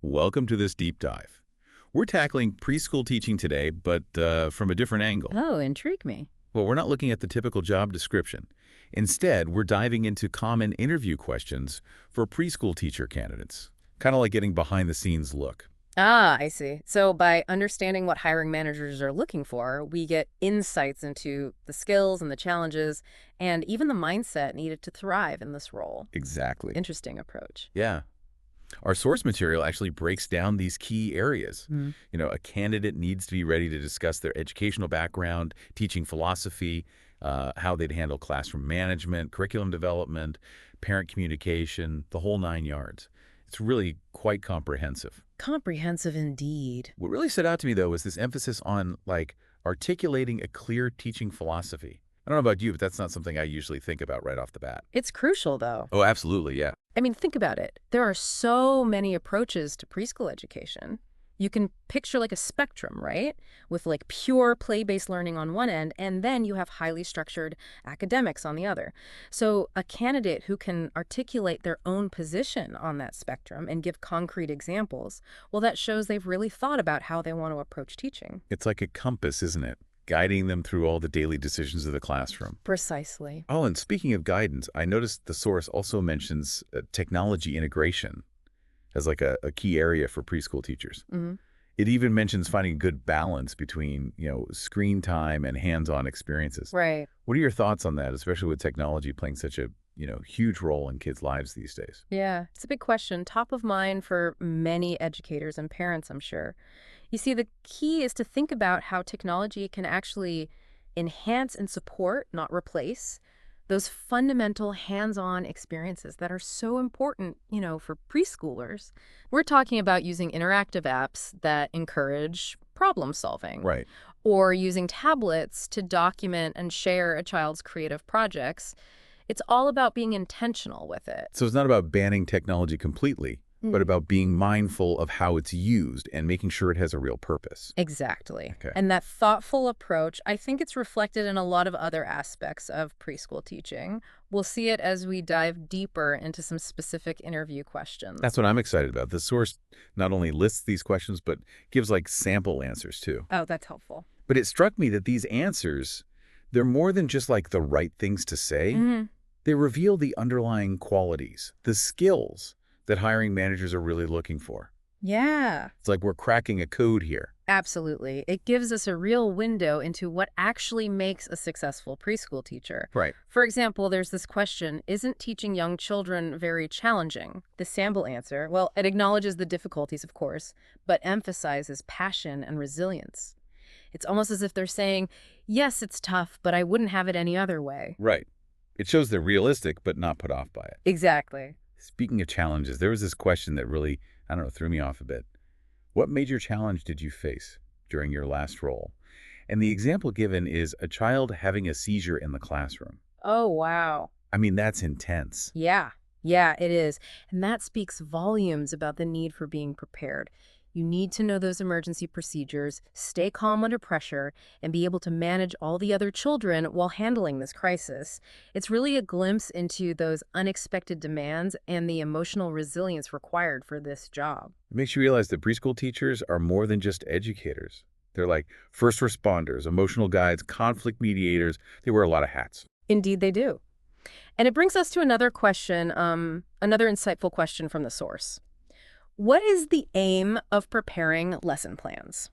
Welcome to this deep dive. We're tackling preschool teaching today, but from a different angle. Oh, intrigue me. Well, we're not looking at the typical job description. Instead, we're diving into common interview questions for preschool teacher candidates, kind of like getting behind-the-scenes look. Ah, I see. So by understanding what hiring managers are looking for, we get insights into the skills and the challenges and even the mindset needed to thrive in this role. Exactly. Interesting approach. Yeah. Our source material actually breaks down these key areas. Mm. A candidate needs to be ready to discuss their educational background, teaching philosophy, how they'd handle classroom management, curriculum development, parent communication, the whole 9 yards. It's really quite comprehensive. Comprehensive indeed. What really stood out to me, though, was this emphasis on, articulating a clear teaching philosophy. I don't know about you, but that's not something I usually think about right off the bat. It's crucial, though. Oh, absolutely, yeah. I mean, think about it. There are so many approaches to preschool education. You can picture like a spectrum, right? With like pure play-based learning on one end, and then you have highly structured academics on the other. So a candidate who can articulate their own position on that spectrum and give concrete examples, well, that shows they've really thought about how they want to approach teaching. It's like a compass, isn't it? Guiding them through all the daily decisions of the classroom. Precisely. Oh, and speaking of guidance, I noticed the source also mentions technology integration as like a key area for preschool teachers. Hmm. It even mentions finding a good balance between, screen time and hands-on experiences. Right. What are your thoughts on that, especially with technology playing such a, huge role in kids' lives these days? Yeah, it's a big question. Top of mind for many educators and parents, I'm sure. You see, the key is to think about how technology can actually enhance and support, not replace, those fundamental hands-on experiences that are so important, for preschoolers. We're talking about using interactive apps that encourage problem solving, Right. or using tablets to document and share a child's creative projects. It's all about being intentional with it. So it's not about banning technology completely, but about being mindful of how it's used and making sure it has a real purpose. Exactly. Okay. And that thoughtful approach, I think it's reflected in a lot of other aspects of preschool teaching. We'll see it as we dive deeper into some specific interview questions. That's what I'm excited about. The source not only lists these questions, but gives sample answers too. Oh, that's helpful. But it struck me that these answers, they're more than just the right things to say. Hmm. They reveal the underlying qualities, the skills that hiring managers are really looking for. Yeah, It's like we're cracking a code here. absolutely. It gives us a real window into what actually makes a successful preschool teacher. Right. For example, there's this question, isn't teaching young children very challenging? The sample answer, well, it acknowledges the difficulties, of course, but emphasizes passion and resilience. It's almost as if they're saying, yes, it's tough, but I wouldn't have it any other way. Right. It shows they're realistic, but not put off by it. Exactly. Speaking of challenges, there was this question that really, I don't know, threw me off a bit. What major challenge did you face during your last role? And the example given is a child having a seizure in the classroom. Oh, wow. I mean, that's intense. Yeah, yeah, it is. And that speaks volumes about the need for being prepared. You need to know those emergency procedures, stay calm under pressure, and be able to manage all the other children while handling this crisis. It's really a glimpse into those unexpected demands and the emotional resilience required for this job. It makes you realize that preschool teachers are more than just educators. They're like first responders, emotional guides, conflict mediators. They wear a lot of hats. Indeed, they do. And it brings us to another question, another insightful question from the source. What is the aim of preparing lesson plans?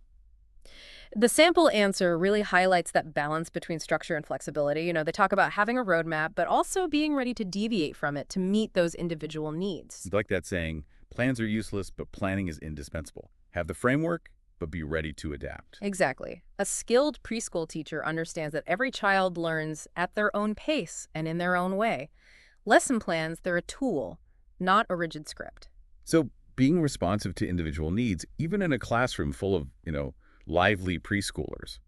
The sample answer really highlights that balance between structure and flexibility. They talk about having a roadmap, but also being ready to deviate from it to meet those individual needs. It's like that saying, plans are useless, but planning is indispensable. Have the framework, but be ready to adapt. Exactly. A skilled preschool teacher understands that every child learns at their own pace and in their own way. Lesson plans, they're a tool, not a rigid script. So being responsive to individual needs, even in a classroom full of, lively preschoolers.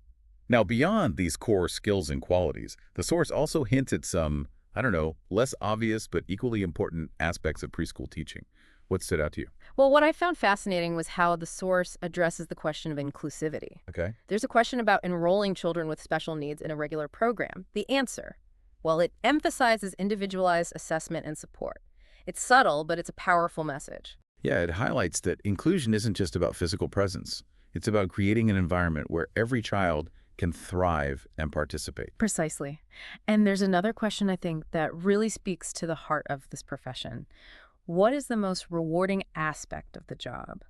Now, beyond these core skills and qualities, the source also hints at some, I don't know, less obvious but equally important aspects of preschool teaching. What stood out to you? Well, what I found fascinating was how the source addresses the question of inclusivity. Okay. There's a question about enrolling children with special needs in a regular program. The answer, well, it emphasizes individualized assessment and support. It's subtle, but it's a powerful message. Yeah, it highlights that inclusion isn't just about physical presence. It's about creating an environment where every child can thrive and participate. Precisely. And there's another question I think that really speaks to the heart of this profession. What is the most rewarding aspect of the job?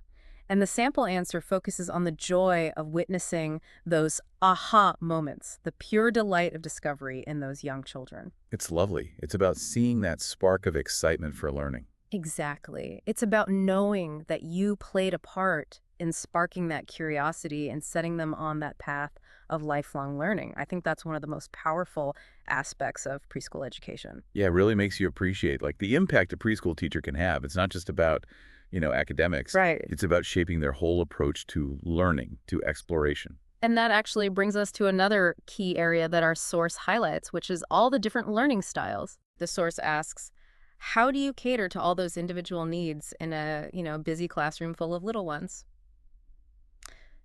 And the sample answer focuses on the joy of witnessing those aha moments, the pure delight of discovery in those young children. It's lovely. It's about seeing that spark of excitement for learning. Exactly. It's about knowing that you played a part in sparking that curiosity and setting them on that path of lifelong learning. I think that's one of the most powerful aspects of preschool education. Yeah, it really makes you appreciate like the impact a preschool teacher can have. It's not just about, academics. Right. It's about shaping their whole approach to learning, to exploration. And that actually brings us to another key area that our source highlights, which is all the different learning styles. The source asks, how do you cater to all those individual needs in a, busy classroom full of little ones?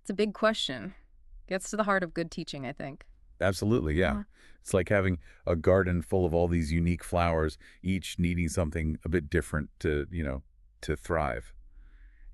It's a big question. Gets to the heart of good teaching, I think. Absolutely, yeah. It's like having a garden full of all these unique flowers, each needing something a bit different to thrive.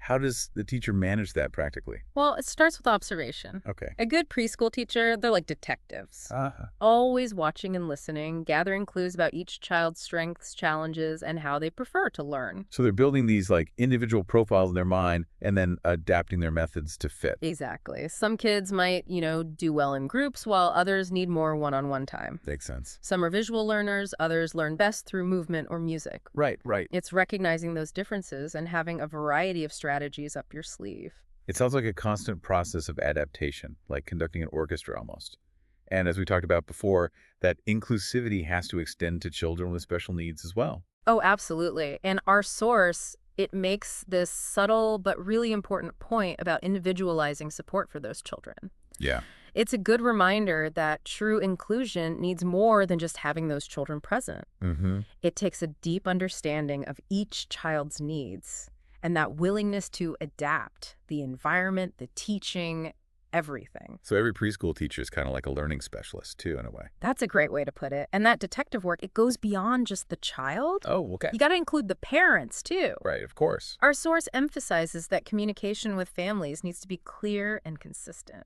How does the teacher manage that practically? Well, it starts with observation. Okay. A good preschool teacher, they're like detectives, Uh-huh. always watching and listening, gathering clues about each child's strengths, challenges, and how they prefer to learn. So they're building these like individual profiles in their mind and then adapting their methods to fit. Exactly. Some kids might, do well in groups, while others need more one-on-one time. Makes sense. Some are visual learners, others learn best through movement or music. Right, right. It's recognizing those differences and having a variety of strategies up your sleeve. It sounds like a constant process of adaptation, like conducting an orchestra almost. And as we talked about before, that inclusivity has to extend to children with special needs as well. Oh, absolutely. And our source, it makes this subtle but really important point about individualizing support for those children. Yeah. It's a good reminder that true inclusion needs more than just having those children present. Mm-hmm. It takes a deep understanding of each child's needs and that willingness to adapt the environment, the teaching, everything. So every preschool teacher is kind of like a learning specialist too, in a way. That's a great way to put it. And that detective work, it goes beyond just the child. Oh, okay. You got to include the parents, too. Right, of course. Our source emphasizes that communication with families needs to be clear and consistent.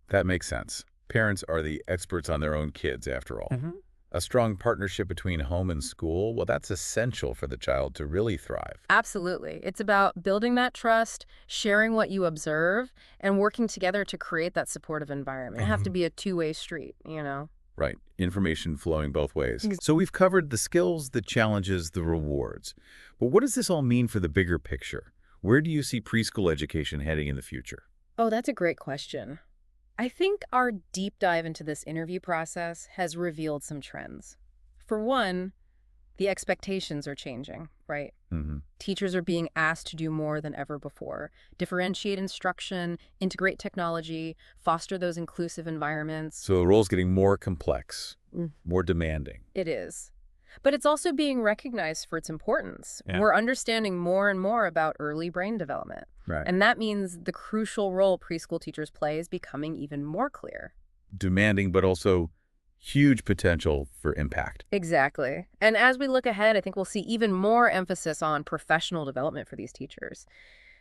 That makes sense. Parents are the experts on their own kids, after all. Mm-hmm. A strong partnership between home and school, well, that's essential for the child to really thrive. Absolutely. It's about building that trust, sharing what you observe, and working together to create that supportive environment. It have to be a two-way street. Right. Information flowing both ways. Ex- So we've covered the skills, the challenges, the rewards. But what does this all mean for the bigger picture? Where do you see preschool education heading in the future? Oh, that's a great question. I think our deep dive into this interview process has revealed some trends. For one, the expectations are changing, right? Mm-hmm. Teachers are being asked to do more than ever before. Differentiate instruction, integrate technology, foster those inclusive environments. So the role's getting more complex, Mm. more demanding. It is. But it's also being recognized for its importance. Yeah. We're understanding more and more about early brain development. Right. And that means the crucial role preschool teachers play is becoming even more clear. Demanding, but also huge potential for impact. Exactly. And as we look ahead, I think we'll see even more emphasis on professional development for these teachers.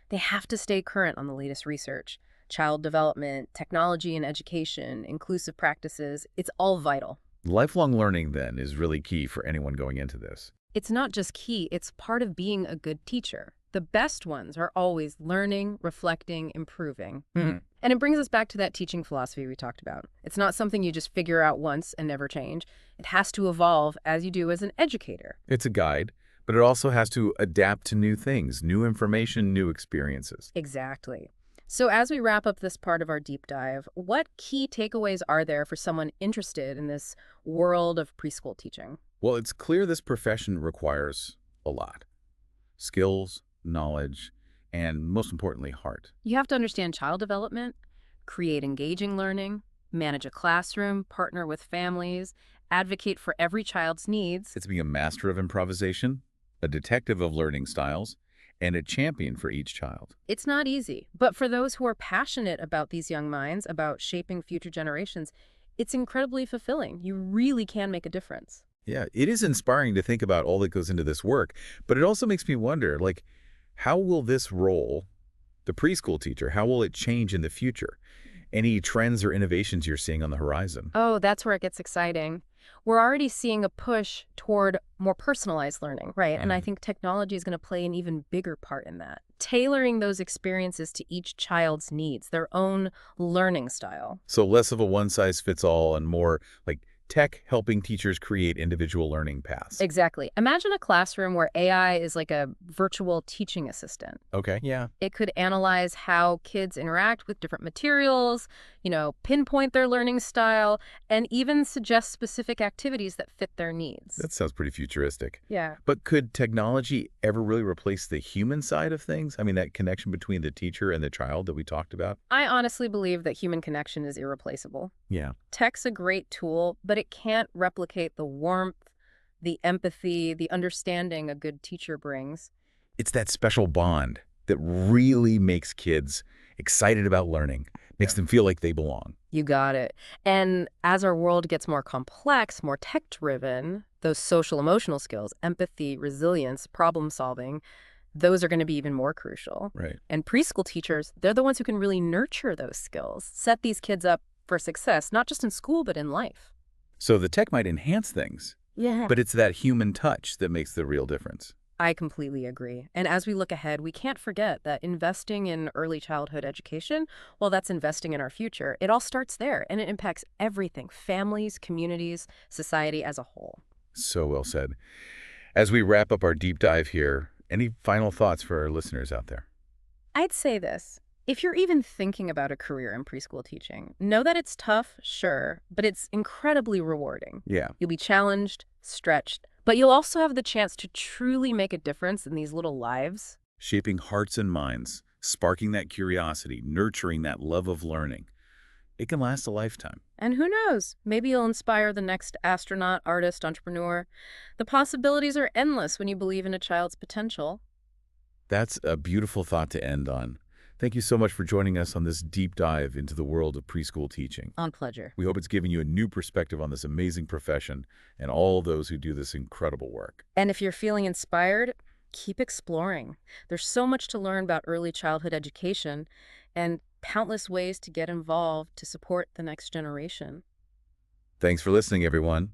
They have to stay current on the latest research. Child development, technology and education, inclusive practices, it's all vital. Lifelong learning, then, is really key for anyone going into this. It's not just key, it's part of being a good teacher. The best ones are always learning, reflecting, improving. Mhm. And it brings us back to that teaching philosophy we talked about. It's not something you just figure out once and never change. It has to evolve as you do as an educator. It's a guide, but it also has to adapt to new things, new information, new experiences. Exactly. So as we wrap up this part of our deep dive, what key takeaways are there for someone interested in this world of preschool teaching? Well, it's clear this profession requires a lot. Skills, knowledge, and most importantly, heart. You have to understand child development, create engaging learning, manage a classroom, partner with families, advocate for every child's needs. It's being a master of improvisation, a detective of learning styles, and a champion for each child. It's not easy, but for those who are passionate about these young minds, about shaping future generations, it's incredibly fulfilling. You really can make a difference. Yeah, it is inspiring to think about all that goes into this work, but it also makes me wonder, like, How will this role, the preschool teacher, how will it change in the future? Any trends or innovations you're seeing on the horizon? Oh, that's where it gets exciting. We're already seeing a push toward more personalized learning, right? And I think technology is going to play an even bigger part in that. Tailoring those experiences to each child's needs, their own learning style. So less of a one-size-fits-all and more like tech helping teachers create individual learning paths. Exactly. Imagine a classroom where AI is like a virtual teaching assistant. Okay, yeah. It could analyze how kids interact with different materials, pinpoint their learning style, and even suggest specific activities that fit their needs. That sounds pretty futuristic. Yeah. But could technology ever really replace the human side of things? I mean, that connection between the teacher and the child that we talked about? I honestly believe that human connection is irreplaceable. Yeah. Tech's a great tool, but it can't replicate the warmth, the empathy, the understanding a good teacher brings. It's that special bond that really makes kids excited about learning, makes them feel like they belong. You got it. And as our world gets more complex, more tech-driven, those social emotional skills, empathy, resilience, problem solving, those are going to be even more crucial. Right. And preschool teachers, they're the ones who can really nurture those skills, set these kids up for success, not just in school, but in life. So the tech might enhance things, Yeah. but it's that human touch that makes the real difference. I completely agree. And as we look ahead, we can't forget that investing in early childhood education, well, that's investing in our future. It all starts there, and it impacts everything: families, communities, society as a whole. So well said. As we wrap up our deep dive here, any final thoughts for our listeners out there? I'd say this. If you're even thinking about a career in preschool teaching, know that it's tough, sure, but it's incredibly rewarding. Yeah. You'll be challenged, stretched, but you'll also have the chance to truly make a difference in these little lives. Shaping hearts and minds, sparking that curiosity, nurturing that love of learning. It can last a lifetime. And who knows, maybe you'll inspire the next astronaut, artist, entrepreneur. The possibilities are endless when you believe in a child's potential. That's a beautiful thought to end on. Thank you so much for joining us on this deep dive into the world of preschool teaching. On pleasure. We hope it's given you a new perspective on this amazing profession and all those who do this incredible work. And if you're feeling inspired, keep exploring. There's so much to learn about early childhood education and countless ways to get involved to support the next generation. Thanks for listening, everyone.